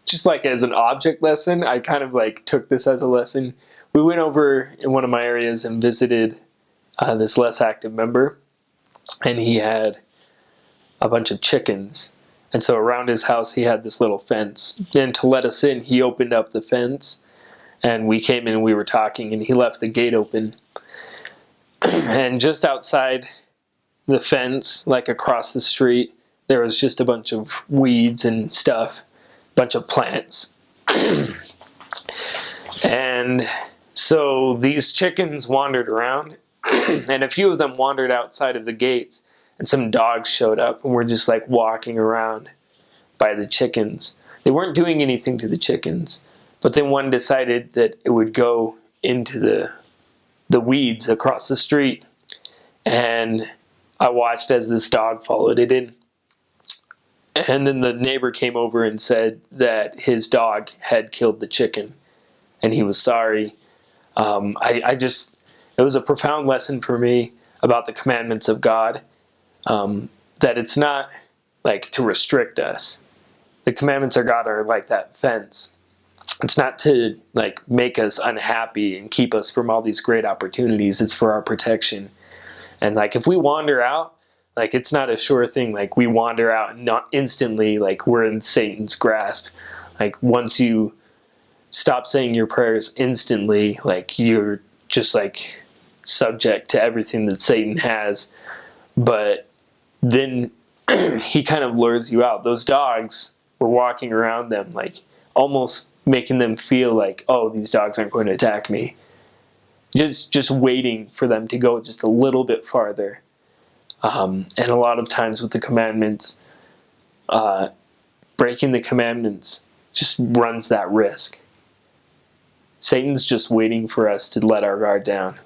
just like as an object lesson, I kind of like took this as a lesson. We went over in one of my areas and visited this less active member, and he had a bunch of chickens. And so around his house, he had this little fence. And to let us in, he opened up the fence, and we came in and we were talking, and he left the gate open. And just outside the fence, like across the street, there was just a bunch of weeds and stuff, a bunch of plants. And so these chickens wandered around, and a few of them wandered outside of the gates, and some dogs showed up and were just like walking around by the chickens. They weren't doing anything to the chickens, but then one decided that it would go into the weeds across the street, and I watched as this dog followed it in. And then the neighbor came over and said that his dog had killed the chicken, and he was sorry. It was a profound lesson for me about the commandments of God, that it's not like to restrict us. The commandments of God are like that fence. It's not to like make us unhappy and keep us from all these great opportunities. It's for our protection. And like if we wander out, like it's not a sure thing. Like we wander out and not instantly like we're in Satan's grasp. Like once you stop saying your prayers instantly, like you're just like subject to everything that Satan has. But then he kind of lures you out. Those dogs were walking around them, like almost making them feel like, oh, these dogs aren't going to attack me. Just waiting for them to go just a little bit farther. And a lot of times with the commandments, breaking the commandments just runs that risk. Satan's just waiting for us to let our guard down.